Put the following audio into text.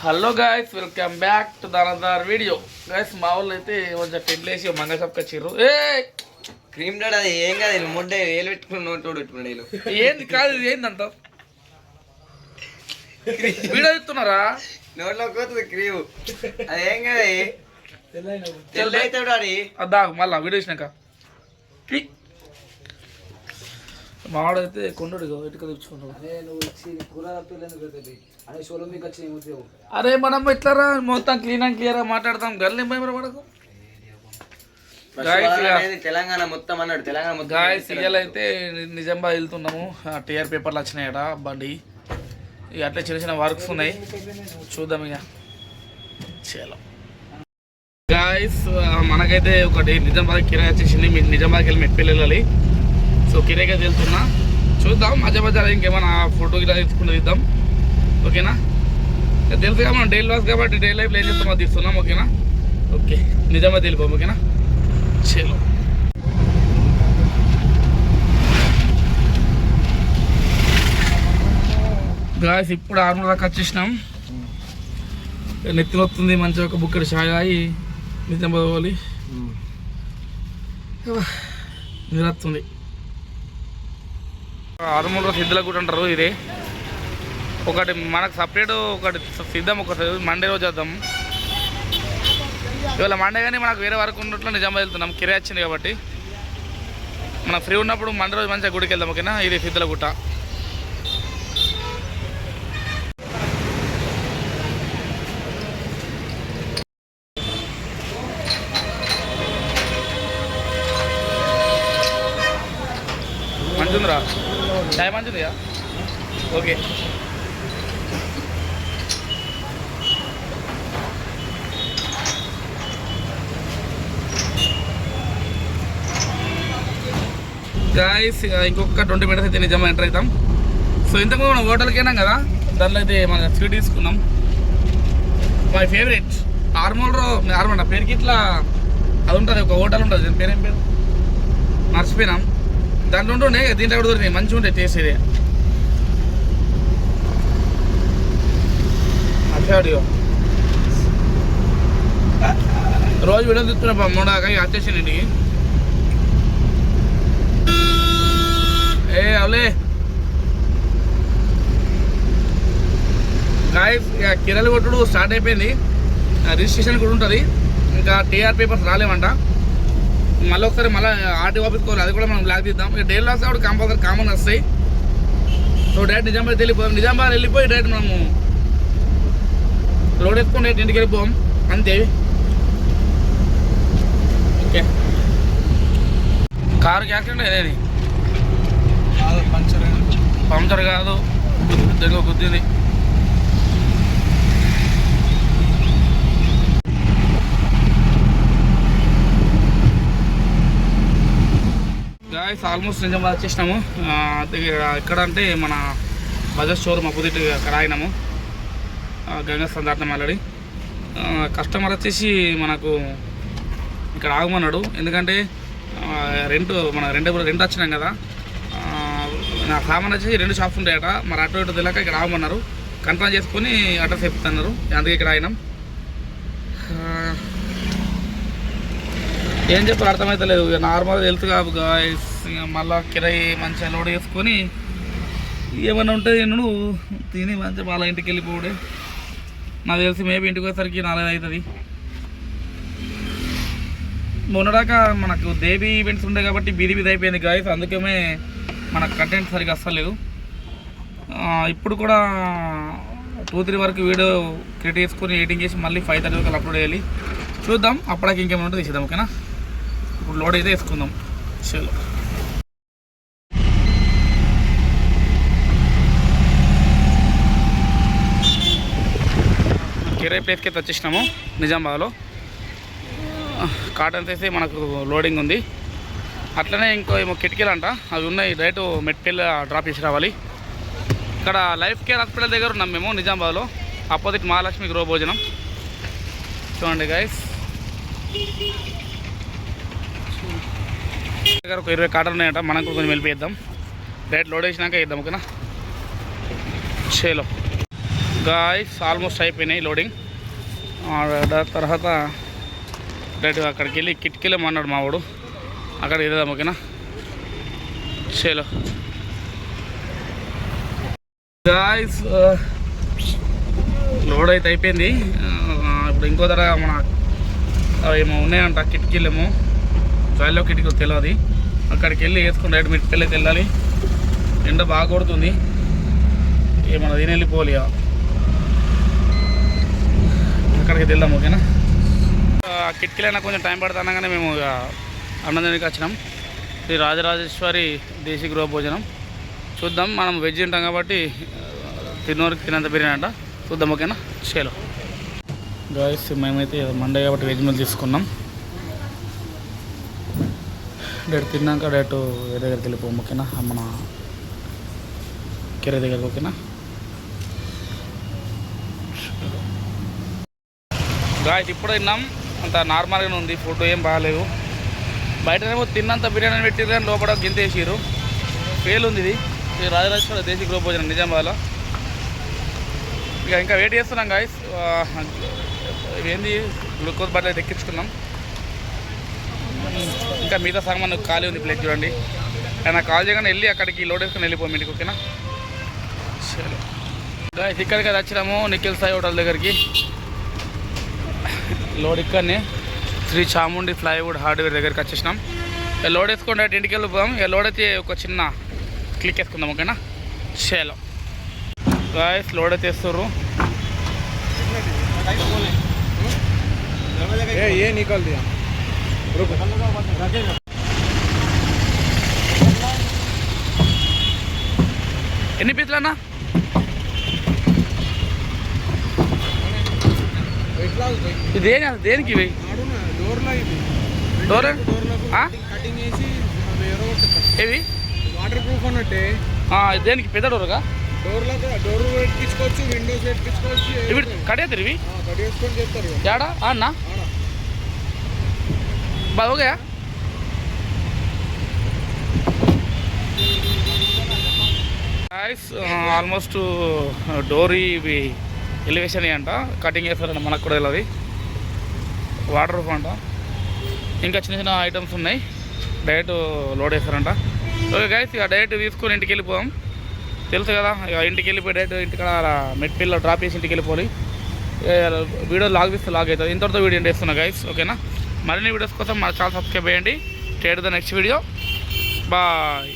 Hello guys, welcome back to another video. Guys మా వాళ్ళు అయితే కొంచెం టెంట్లేసి మంగ చప్పకొచ్చిర్రు. ఏ క్రీమ్ డాడ్ అది ఏం కాదు, ముడ్డ ఏలు పెట్టుకుని నోటు పెట్టుకున్నాడు. ఏంది కాదు, ఇది ఏందంట వీడియో ఇస్తున్నారా? నోట్లో పోతుంది క్రీమ్, అది ఏం కాదు. తెల్ల అవుతాడు అది. అద్దా మళ్ళా వీడియో ఇచ్చినాక మావాడైతే కొండడు ఇటుక తెచ్చుకుంటాడు. అరే మనం ఇట్లా మొత్తం క్లీన్ అండ్ క్లియర్ గా మాట్లాడతాం. గల్లీ పడకు తెలంగాణ మొత్తం అన్నాడు. తెలంగాణ మొత్తం గాయస్ అయితే నిజామాబాద్ వెళ్తున్నాము. టీఆర్ పేపర్లు వచ్చినాయట బండి. ఇక అట్లా చిన్న చిన్న వర్క్స్ ఉన్నాయి, చూద్దాం ఇక. చాలా గాయస్ మనకైతే ఒకటి నిజామాబాద్ కిరాయి వచ్చేసింది. మీరు నిజామాబాద్కి వెళ్ళి మెట్పల్లి వెళ్ళాలి. సో కిరాయికి వెళ్తున్నా, చూద్దాం. మధ్య మధ్యలో ఇంకేమైనా ఫోటో ఇలా తీసుకుని ఇద్దాం, ఓకేనా? తెలుసుగా మనం డైలీ లాస్ కాబట్టి డైలీ లైఫ్లో ఏం చేస్తామో తీస్తున్నాం, ఓకేనా? ఓకే, నిజామాబాద్ వెళ్ళిపోం, ఓకేనా? చలో గాయస్ ఇప్పుడు 6 దాకా వచ్చేసినాం. నెత్తి వస్తుంది, మంచిగా ఒక బుక్కడి చాయ్ తాగి నిజామాబాద్ పోవాలి. నిరత్తుంది. ఆరుమూల సిద్ధుల కూడా అంటారు. ఇదే ఒకటి మనకు సపరేట్, ఒకటి సిద్ధం. ఒకటి మండే రోజు వద్దాం. ఇవాళ మండే కానీ మనకు వేరే వరకు ఉన్నట్లు నిజామాబాద్ వెళ్తున్నాం. కిరాయి వచ్చింది కాబట్టి మనం ఫ్రీ ఉన్నప్పుడు మండే రోజు మంచిగా గుడికి వెళ్దాం, ఓకేనా? ఇది సిద్ధుల గుట్ట. మంచిగా చాయ్ మంచిదిగా, ఓకే. గాయస్ ఇంకొక 20 మినిట్స్ అయితే నిజంగా ఎంటర్ అవుతాం. సో ఇంతకుముందు మనం హోటల్కి వెళ్ళాం కదా, దాంట్లో అయితే మన స్వీట్ తీసుకున్నాం. మై ఫేవరెట్ ఆర్మూల పేరుకి ఇట్లా అది ఉంటుంది, ఒక హోటల్ ఉంటుంది. దాని పేరేం పేరు మర్చిపోయినాం. దాంట్లో ఉంటుండే, దీంట్లో కూడా దొరికినాయి. మంచిగా ఉంటాయి టేస్ట్. ఇది అడియో రోజు వీడియో తిప్పుతున్నా మూడాక వచ్చేసింది ఇంటికి. అవలే గాయస్, ఇక కిరలు కొట్టుడు స్టార్ట్ అయిపోయింది. రిజిస్ట్రేషన్ కూడా ఉంటుంది. ఇంకా టీఆర్ పేపర్స్ రాలేమంట. మళ్ళీ ఒకసారి మళ్ళీ ఆర్టీ ఆఫీస్కి పోవాలి, అది కూడా మనం బ్లాక్ తీద్దాం. ఇక డైలీ లాస్ కాబట్టి కంపల్సరీ కామన్ వస్తాయి. సో డైరెక్ట్ నిజామాబాద్ వెళ్ళిపోయాం. నిజామాబాద్ వెళ్ళిపోయి డైరెక్ట్ మనము రోడ్ వేసుకొని డైరెక్ట్ ఇంటికి వెళ్ళిపోయాం, అంతే. ఓకే, కారు యాక్సిడెంట్ అయ్యేది. పంచర్ కాదు, గుద్దింది. గాయస్ ఆల్మోస్ట్ నిజామాబాద్ వచ్చేసినాము. ఎక్కడ అంటే మన బజాజ్ షోరూమ్ అపోజిట్ అక్కడ ఆగినాము. గంగాస్థాన్ దాటినాం ఆల్రెడీ. కస్టమర్ వచ్చేసి మనకు ఇక్కడ ఆగమన్నాడు. ఎందుకంటే మన రెంట్ వచ్చినాం కదా. నా సామాన్ వచ్చేసి 2 షాప్స్ ఉంటాయట. మరి అటు ఇటు తెలియక ఇక్కడ ఆగమన్నారు. కన్ఫర్మ్ చేసుకొని అడ్రస్ చెప్తున్నారు, అందుకే ఇక్కడ ఆగినాం. ఏం చెప్పారు అర్థమైతే లేదు. ఇక నార్మల్గా తెలుసు కాదు గాయస్. ఇక మళ్ళీ కిరాయి మంచిగా లోడ్ చేసుకొని ఏమన్నా ఉంటే నేను తిని మంచిగా వాళ్ళ ఇంటికి వెళ్ళిపోవడే. నాకు తెలిసి మేబీ ఇంటికి వచ్చేసరికి 4 అవుతుంది. మొన్నడాక మనకు దేవి ఈవెంట్స్ ఉండే కాబట్టి బీది అయిపోయింది గాయస్. అందుకే మనకు కంటెంట్ సరిగ్గా అస్సలేదు. ఇప్పుడు కూడా 2-3 వరకు వీడియో క్రియేట్ చేసుకొని ఎడిటింగ్ చేసి మళ్ళీ 5:30 వరకు అప్లోడ్ చేయాలి. చూద్దాం, అప్పటికి ఇంకేమైనా ఉంటే తీసేద్దాం, ఓకేనా? ఇప్పుడు లోడ్ అయితే వేసుకుందాం. చలో కిరాయి ప్లేస్కి అయితే వచ్చేసినాము నిజామాబాద్లో. కాటన్స్ అయితే మనకు లోడింగ్ ఉంది. అట్లనే ఇంకో ఏమో కిటికీలు అంట, అవి ఉన్నాయి. డైరెక్ట్ మెట్పల్లి డ్రాప్ చేసి రావాలి. ఇక్కడ లైఫ్ కేర్ హాస్పిటల్ దగ్గర ఉన్నాం మేము నిజామాబాద్లో, అపోజిట్ మహాలక్ష్మి గృహ భోజనం. చూడండి గాయస్, దగ్గర ఒక 20 కాటలు ఉన్నాయంట. మనకు కొంచెం వెళ్ళిపోయిద్దాం. డైరెక్ట్ లోడ్ వేసినాక ఇద్దాం, ఓకేనా? చేలో గాయస్ ఆల్మోస్ట్ అయిపోయినాయి లోడింగ్. తర్వాత డైరెక్ట్ అక్కడికి వెళ్ళి కిటికీలో అన్నాడు మా వాడు, అక్కడికి వెళ్దాం. ఓకేనా, చలో గాయస్. లోడ్ అయితే అయిపోయింది. ఇప్పుడు ఇంకో ధర మన ఏమో ఉన్నాయంట కిటికీలేమో, గాలిలో కిటికీలు తెలియదు. అక్కడికి వెళ్ళి వేసుకుని రైట్ మిట్కెళ్ళి అయితే వెళ్ళాలి. ఎండ బాగా కొడుతుంది, ఏమన్నా తిని వెళ్ళిపోవాలి. అక్కడికి వెళ్దాం. ఓకేనా, కిటికీలైనా కొంచెం టైం పడుతున్నా మేము అన్నదానికి వచ్చినాం. శ్రీ రాజరాజేశ్వరి దేశీ గృహ భోజనం. చూద్దాం, మనం వెజ్ తింటాం కాబట్టి తిన్నోరికి తినంత బిర్యానీ అంట, చూద్దాం. ఓకేనా, చలో గాయస్. మేమైతే మండే కాబట్టి వెజ్ మీల్ తీసుకున్నాం. డైరెక్ట్ తిన్నాక డైరెక్ట్ ఏ దగ్గరికి వెళ్ళిపోము. ఓకేనా, మన కెరే దగ్గరికి. ఓకేనా, గాయస్ ఇప్పుడు తిన్నాం. అంత నార్మల్గానే ఉంది, ఫుడ్ ఏం బాగాలేదు. బయటనేమో తిన్నంత బిర్యానీ పెట్టిరు కానీ లోపల గింత వేసిరు. ఫెయిల్ ఉంది ఇది రాజరాజేశ్వర దేశీ గృహ భోజనం నిజామాబాద్లో. ఇంకా వెయిట్ చేస్తున్నాం గాయస్. ఏంది గ్లూకోజ్ బాటిల్ అయితే ఎక్కించుకున్నాం. ఇంకా మిగతా సామాన్ ఖాళీ ఉంది, ప్లేట్ చూడండి. నాకు కాల్ చేయగానే వెళ్ళి అక్కడికి లోడ్ వేసుకొని వెళ్ళిపోయి ఇంటికి. ఓకేనా, సరే గాయస్. ఇక్కడికి అది వచ్చినాము నిఖిల్ సాయి హోటల్ దగ్గరికి. లోడ్ ఇక్కడనే శ్రీ చాముండి ప్లైవుడ్ హార్డ్వేర్ దగ్గరికి వచ్చేసినాం. లోడ్ వేసుకుంటే ఇంటికి వెళ్ళిపోదాం. లోడ్ అయితే ఒక చిన్న క్లిక్ వేసుకుందాం. ఓకేనా, షేలో గాయస్. లోడ్ అయితే వేస్తుర్రు. ఎన్ని పీసులు అన్నా? ఇది దేనికి ఇవి? డోర్ ఏవి వాటర్ ప్రూఫ్ అన్నట్టే. దేనికి? పెద్ద డోర్గా? Door పెట్టించుకోవచ్చు, Windows పెట్టించుకోవచ్చు. ఇవి కడేస్తారు ఇవి కట్టేసుకొని చెప్తారు. ఏడా అన్నా బాగా ఆల్మోస్ట్ డోర్ ఇవి ఎలివేషన్ అంట, కటింగ్ చేస్తారంట. మనకు కూడా వెళ్ళదు. వాటర్ ప్రూఫ్ అంట. ఇంకా చిన్న చిన్న ఐటమ్స్ ఉన్నాయి, డైరెక్ట్ లోడ్ వేస్తారంట. ఓకే గైస్, ఇక డైరెక్ట్ తీసుకొని ఇంటికి వెళ్ళిపోదాం. తెలుసు కదా, ఇక ఇంటికి వెళ్ళిపోయి డైరెక్ట్ ఇంటికి మెట్పిల్లో డ్రాప్ చేసి ఇంటికి వెళ్ళిపోవాలి. వీడియో లాగ్ తీస్తే లాగ్ అవుతుంది. ఇంతటితో వీడియో చేస్తున్నా గైస్. ఓకేనా, మరిన్ని వీడియోస్ కోసం మన ఛానల్ సబ్స్క్రైబ్ చేయండి. టేట్ ద నెక్స్ట్ వీడియో. బాయ్.